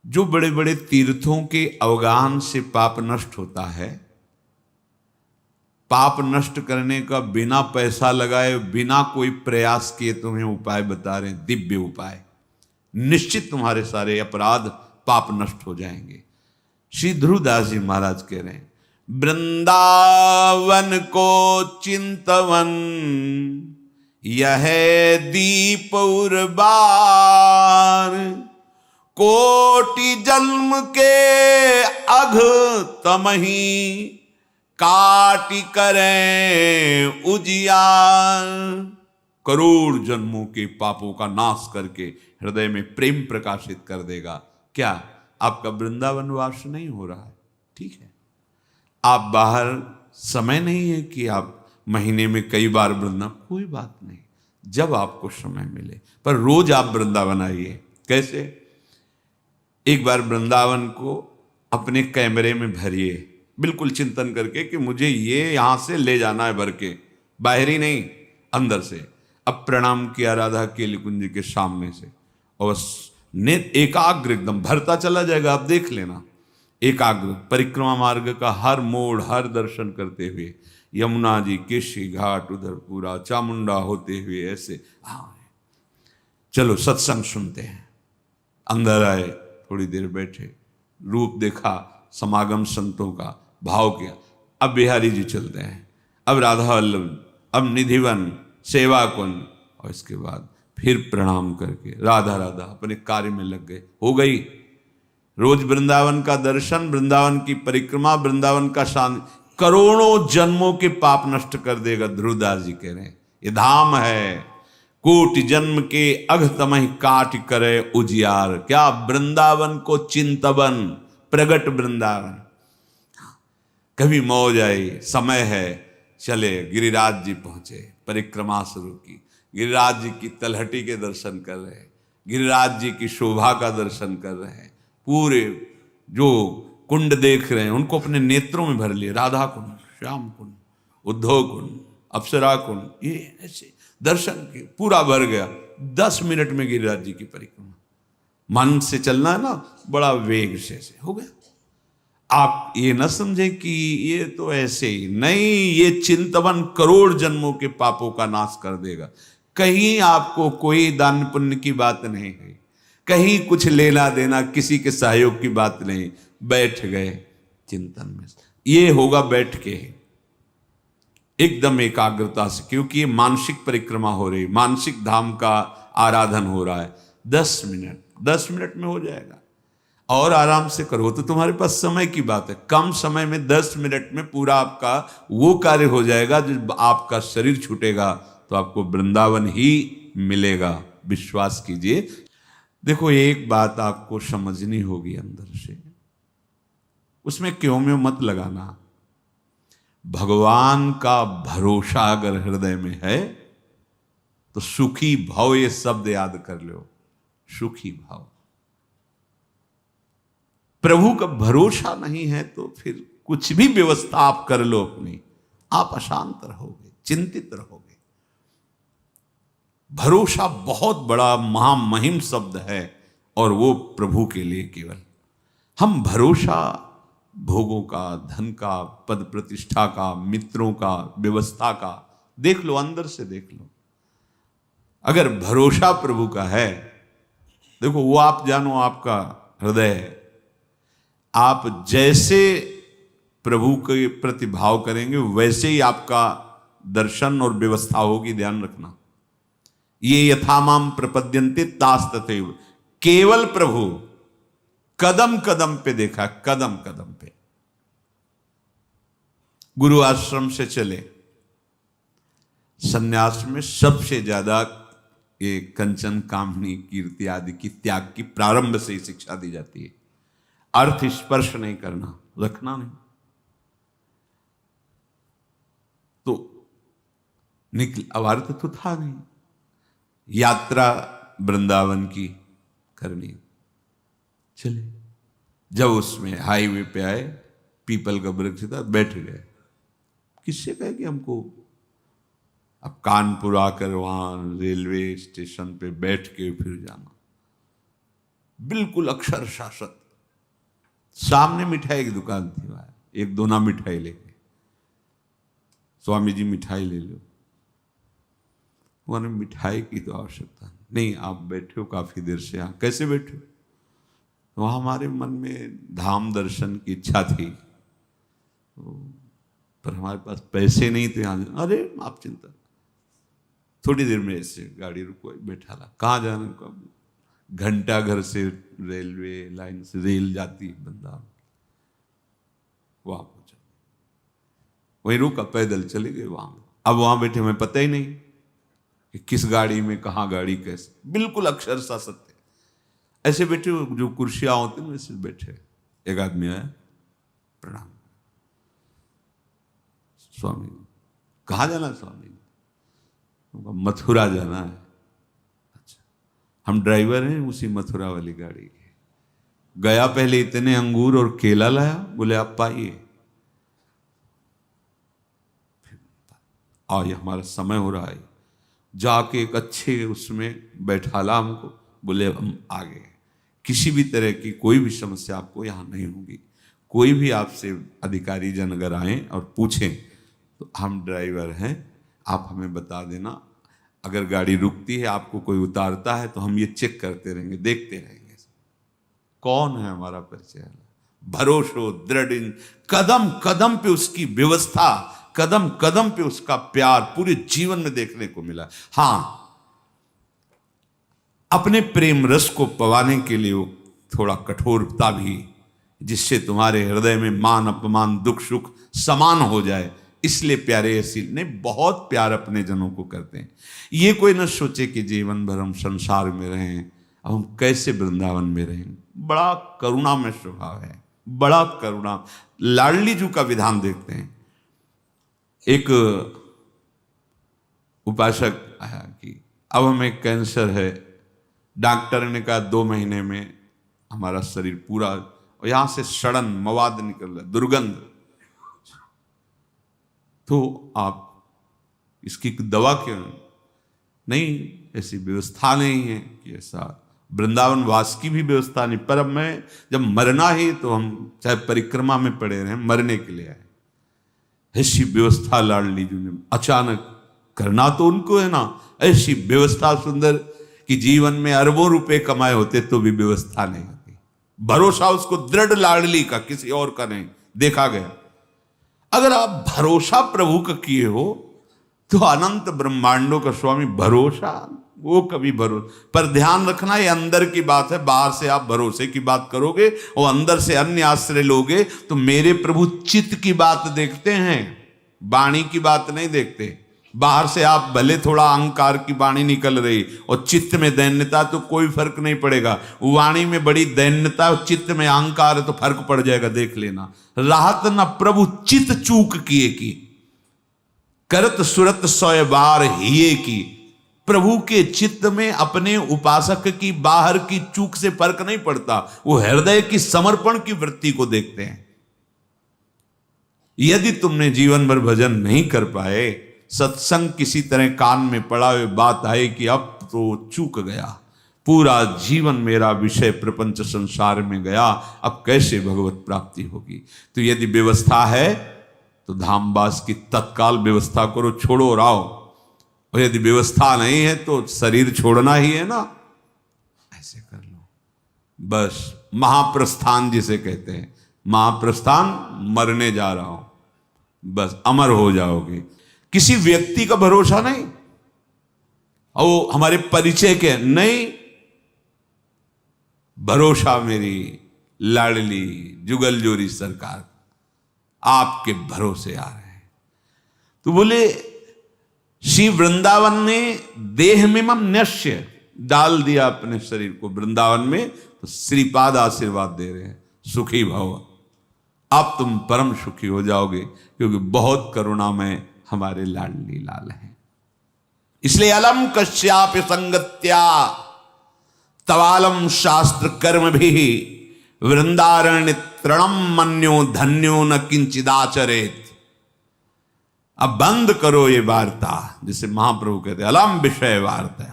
जो बड़े बड़े तीर्थों के अवगाहन से पाप नष्ट होता है, पाप नष्ट करने का बिना पैसा लगाए, बिना कोई प्रयास किए तुम्हें उपाय बता रहे हैं, दिव्य उपाय। निश्चित तुम्हारे सारे अपराध पाप नष्ट हो जाएंगे। श्री ध्रुवदास जी महाराज कह रहे हैं, वृंदावन को चिंतवन यह दीप उर्बार, कोटि जन्म के अघ तमही काटि करें उजियार। करोड़ जन्मों के पापों का नाश करके हृदय में प्रेम प्रकाशित कर देगा। क्या आपका वृंदावन वास नहीं हो रहा है? ठीक है, आप बाहर समय नहीं है कि आप महीने में कई बार वृंदावन, कोई बात नहीं, जब आपको समय मिले, पर रोज आप वृंदावन आइए। कैसे? एक बार वृंदावन को अपने कैमरे में भरिए, बिल्कुल चिंतन करके कि मुझे ये यहां से ले जाना है भर के, बाहरी नहीं, अंदर से। अब प्रणाम किया राधा केली कुंज के सामने से, और एकाग्र एकदम भरता चला जाएगा, आप देख लेना। एकाग्र परिक्रमा मार्ग का हर मोड़, हर दर्शन करते हुए, यमुना जी, केशी घाट, उधर पूरा चामुंडा होते हुए ऐसे। हाँ, चलो सत्संग सुनते हैं। अंदर आए, थोड़ी देर बैठे, रूप देखा, समागम संतों का, भाव किया। अब बिहारी जी चलते हैं, अब राधा वल्लभ, अब निधिवन, सेवा कुंज, और इसके बाद फिर प्रणाम करके राधा राधा अपने कार्य में लग गए। हो गई रोज वृंदावन का दर्शन, वृंदावन की परिक्रमा, वृंदावन का शांति करोड़ों जन्मों के पाप नष्ट कर देगा। ध्रुवदास जी कह रहे हैं, ये धाम है, कोटि जन्म के अघ तमहि काट करे उजियार। क्या? वृंदावन को चिंतवन, प्रगट वृंदावन। कभी मौज आई, समय है, चले गिरिराज जी पहुंचे, परिक्रमा शुरू की, गिरिराज जी की तलहटी के दर्शन कर रहे हैं, गिरिराज जी की शोभा का दर्शन कर रहे हैं, पूरे जो कुंड देख रहे हैं उनको अपने नेत्रों में भर लिए, राधा कुंड, श्याम कुंड, उद्धव कुंड, अप्सरा कुंड, ये ऐसे दर्शन के पूरा भर गया। 10 मिनट में गिरिराज जी की परिक्रमा, मन से चलना है ना, बड़ा वेग से हो गया। आप ये न समझे कि ये तो ऐसे ही नहीं, ये चिंतवन करोड़ जन्मों के पापों का नाश कर देगा। कहीं आपको कोई दान पुण्य की बात नहीं है, कहीं कुछ लेना देना, किसी के सहयोग की बात नहीं, बैठ गए चिंतन में। ये होगा बैठ के एकदम एकाग्रता से, क्योंकि ये मानसिक परिक्रमा हो रही, मानसिक धाम का आराधन हो रहा है। 10 मिनट में हो जाएगा। और आराम से करो तो तुम्हारे पास समय की बात है, कम समय में 10 मिनट में पूरा आपका वो कार्य हो जाएगा। जब आपका शरीर छूटेगा तो आपको वृंदावन ही मिलेगा, विश्वास कीजिए। देखो, एक बात आपको समझनी होगी अंदर से, उसमें क्यों में मत लगाना। भगवान का भरोसा अगर हृदय में है तो सुखी भाव, ये शब्द याद कर लो, सुखी भाव। प्रभु का भरोसा नहीं है तो फिर कुछ भी व्यवस्था आप कर लो अपनी, आप अशांत रहोगे, चिंतित रहोगे। भरोसा बहुत बड़ा महामहिम शब्द है, और वो प्रभु के लिए केवल। हम भरोसा भोगों का, धन का, पद प्रतिष्ठा का, मित्रों का, व्यवस्था का, देख लो, अंदर से देख लो। अगर भरोसा प्रभु का है, देखो वो आप जानो, आपका हृदय है, आप जैसे प्रभु के प्रति भाव करेंगे वैसे ही आपका दर्शन और व्यवस्था होगी। ध्यान रखना, ये यथामाम प्रपद्यन्ते तास तथैव। केवल प्रभु कदम कदम पे देखा, कदम कदम पे। गुरु आश्रम से चले, सन्यास में सबसे ज्यादा ये कंचन, कामनी, कीर्ति आदि की त्याग की प्रारंभ से ही शिक्षा दी जाती है। अर्थ स्पर्श नहीं करना, रखना नहीं। तो निकल, अब अर्थ तो था नहीं, यात्रा वृंदावन की करनी। चले, जब उसमें हाईवे पे आए, पीपल का वृक्ष था, बैठ गए। किससे कहे कि हमको अब कानपुर आकर वहां रेलवे स्टेशन पे बैठ के फिर जाना। बिल्कुल अक्षर शासक। सामने मिठाई की दुकान थी, वहां एक दोना मिठाई लेके, स्वामी जी मिठाई ले लो। उन्होंने मिठाई की तो आवश्यकता नहीं, आप बैठे हो काफी देर से यहाँ, कैसे बैठे हो? वहाँ हमारे मन में धाम दर्शन की इच्छा थी, पर हमारे पास पैसे नहीं थे यहाँ। अरे आप चिंता, थोड़ी देर में ऐसे गाड़ी रुको, बैठा ला, कहाँ जाना? कब? घंटा घर से रेलवे लाइन से रेल जाती है वृंदावन, वहां पहुंचा, वहीं रुका, पैदल चले गए वहां। अब वहां बैठे, हमें पता ही नहीं कि किस गाड़ी में, कहाँ गाड़ी, कैसे, बिल्कुल अक्षरशः सत्य। ऐसे बैठे, जो कुर्सियां होती हैं वैसे बैठे। एक आदमी आया, प्रणाम, स्वामी कहाँ जाना? स्वामी मथुरा जाना है। अच्छा, हम ड्राइवर हैं उसी मथुरा वाली गाड़ी के। गया, पहले इतने अंगूर और केला लाया, बोले आप पाइए, ये हमारा समय हो रहा है। जाके एक अच्छे उसमें बैठाला हमको, बोले हम आ गए। किसी भी तरह की कोई भी समस्या आपको यहाँ नहीं होगी। कोई भी आपसे अधिकारी जन अगर आए और पूछें तो हम ड्राइवर हैं, आप हमें बता देना। अगर गाड़ी रुकती है, आपको कोई उतारता है, तो हम ये चेक करते रहेंगे, देखते रहेंगे कौन है हमारा परिचय। भरोसो दृढ़, कदम कदम पे उसकी व्यवस्था, कदम कदम पे उसका प्यार पूरे जीवन में देखने को मिला। हां, अपने प्रेम रस को पवाने के लिए थोड़ा कठोरता भी, जिससे तुम्हारे हृदय में मान अपमान दुख सुख समान हो जाए, इसलिए प्यारे ऐसी नहीं, बहुत प्यार अपने जनों को करते हैं। ये कोई न सोचे कि जीवन भर हम संसार में रहें, अब हम कैसे वृंदावन में रहें। बड़ा करुणा में स्वभाव है, बड़ा करुणा। लाडली जी का विधान देखते हैं। एक उपासक आया कि अब हमें कैंसर है, डॉक्टर ने कहा 2 महीने में हमारा शरीर पूरा, और यहां से सड़न मवाद निकल रहा, दुर्गंध, तो आप इसकी दवा क्यों नहीं? ऐसी व्यवस्था नहीं है कि ऐसा वृंदावन वास की भी व्यवस्था नहीं। पर अब मैं जब मरना ही, तो हम चाहे परिक्रमा में पड़े रहे, मरने के लिए आए। ऐसी व्यवस्था लाडली जी ने अचानक करना तो उनको है ना, ऐसी व्यवस्था सुंदर कि जीवन में अरबों रुपए कमाए होते तो भी व्यवस्था नहीं होती। भरोसा उसको दृढ़ लाडली का, किसी और का नहीं, देखा गया। अगर आप भरोसा प्रभु का किए हो, तो अनंत ब्रह्मांडों का स्वामी भरोसा, वो कभी भरोसा। पर ध्यान रखना, ये अंदर की बात है। बाहर से आप भरोसे की बात करोगे और अंदर से अन्य आश्रय लोगे, तो मेरे प्रभु चित्त की बात देखते हैं, वाणी की बात नहीं देखते। बाहर से आप भले थोड़ा अहंकार की वाणी निकल रही और चित्त में दैन्यता, तो कोई फर्क नहीं पड़ेगा। वाणी में बड़ी दैन्यता और चित्त में अहंकार है, तो फर्क पड़ जाएगा, देख लेना। राहत न प्रभु चित्त चूक किए की, करत सुरत 100 बार हिये की। प्रभु के चित्त में अपने उपासक की बाहर की चूक से फर्क नहीं पड़ता, वो हृदय की समर्पण की वृत्ति को देखते हैं। यदि तुमने जीवन भर भजन नहीं कर पाए, सत्संग किसी तरह कान में पड़ा हुए बात आए कि अब तो चूक गया, पूरा जीवन मेरा विषय प्रपंच संसार में गया, अब कैसे भगवत प्राप्ति होगी। तो यदि व्यवस्था है तो धामवास की तत्काल व्यवस्था करो, छोड़ो और आओ। और यदि व्यवस्था नहीं है तो शरीर छोड़ना ही है ना, ऐसे कर लो बस। महाप्रस्थान जिसे कहते हैं, महाप्रस्थान, मरने जा रहा हूं, बस अमर हो जाओगे। किसी व्यक्ति का भरोसा नहीं, और हमारे परिचय के नहीं, भरोसा मेरी लाडली जुगल जोरी सरकार, आपके भरोसे आ रहे हैं। तो बोले श्री वृंदावन ने देह में मम न्यस्य, डाल दिया अपने शरीर को वृंदावन में, तो श्रीपाद आशीर्वाद दे रहे हैं, सुखी भव, अब तुम परम सुखी हो जाओगे, क्योंकि बहुत करुणामय हमारे लाडली लाल हैं। इसलिए अलम कश्याप संगत्या तवालम शास्त्र कर्म भी वृंदारण्य तृणम मन्यो धन्यो न किंचिदाचरेत। अब बंद करो ये वार्ता, जिसे महाप्रभु कहते अलम विषय वार्ता,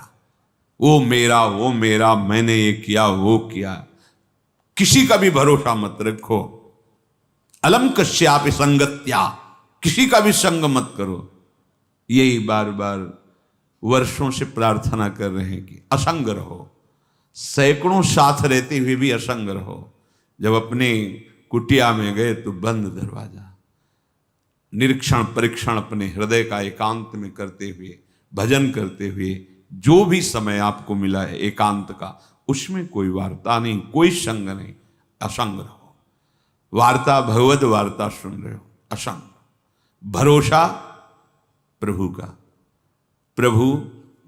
वो मेरा, मैंने ये किया वो किया। किसी का भी भरोसा मत रखो। अलम कश्यापि संगत्या, किसी का भी संग मत करो। यही बार बार वर्षों से प्रार्थना कर रहे हैं कि असंग रहो। सैकड़ों साथ रहते हुए भी असंग रहो। जब अपने कुटिया में गए तो बंद दरवाजा, निरीक्षण परीक्षण अपने हृदय का एकांत में करते हुए, भजन करते हुए, जो भी समय आपको मिला है एकांत का, उसमें कोई वार्ता नहीं, कोई संग नहीं, असंग रहो। वार्ता भगवत वार्ता सुन रहे हो, असंग। भरोसा प्रभु का, प्रभु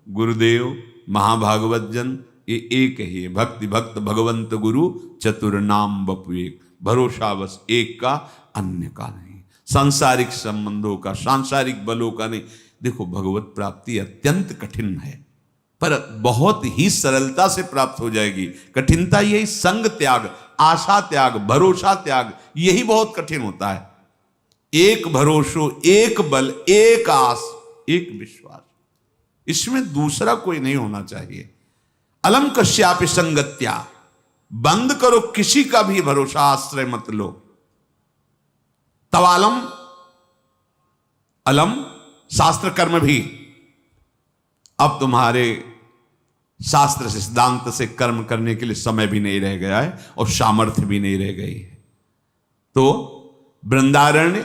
गुरुदेव महाभागवत जन ये एक ही है। भक्ति भक्त भगवंत गुरु चतुर नाम बपु एक। भरोसा बस एक का, अन्य का नहीं। सांसारिक संबंधों का, सांसारिक बलों का नहीं। देखो भगवत प्राप्ति अत्यंत कठिन है, पर बहुत ही सरलता से प्राप्त हो जाएगी। कठिनता यही संग त्याग, आशा त्याग, भरोसा त्याग, यही बहुत कठिन होता है। एक भरोसो, एक बल, एक आस, एक विश्वास, इसमें दूसरा कोई नहीं होना चाहिए। अलम कश्यापि संगत्या, बंद करो, किसी का भी भरोसा आश्रय मत लो। तवालम, अलम शास्त्र कर्म भी। अब तुम्हारे शास्त्र से, सिद्धांत से कर्म करने के लिए समय भी नहीं रह गया है और सामर्थ्य भी नहीं रह गई है। तो वृंदारण्य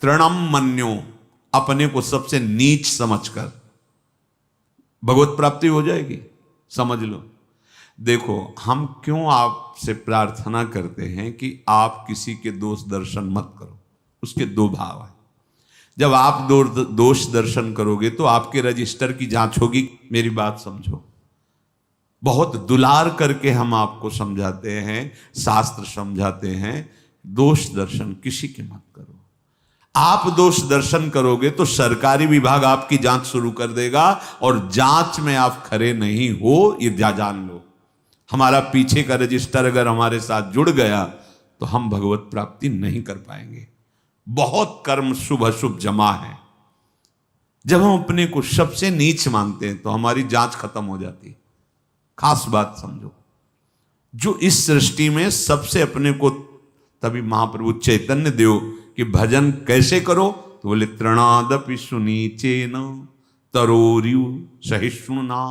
तृणम मन्यो, अपने को सबसे नीच समझकर भगवत प्राप्ति हो जाएगी, समझ लो। देखो हम क्यों आपसे प्रार्थना करते हैं कि आप किसी के दोष दर्शन मत करो। उसके दो भाव हैं। जब आप दोष दर्शन करोगे तो आपके रजिस्टर की जांच होगी। मेरी बात समझो, बहुत दुलार करके हम आपको समझाते हैं, शास्त्र समझाते हैं, दोष दर्शन किसी के मत करो। आप दोष दर्शन करोगे तो सरकारी विभाग आपकी जांच शुरू कर देगा, और जांच में आप खरे नहीं हो ये जान लो। हमारा पीछे का रजिस्टर अगर हमारे साथ जुड़ गया तो हम भगवत प्राप्ति नहीं कर पाएंगे। बहुत कर्म शुभ अशुभ जमा है। जब हम अपने को सबसे नीच मानते हैं तो हमारी जांच खत्म हो जाती है। खास बात समझो, जो इस सृष्टि में सबसे अपने को, तभी महाप्रभु चैतन्य देव कि भजन कैसे करो, तो बोले तृणादपि सुनीचेन तरोरियु सहिष्णुना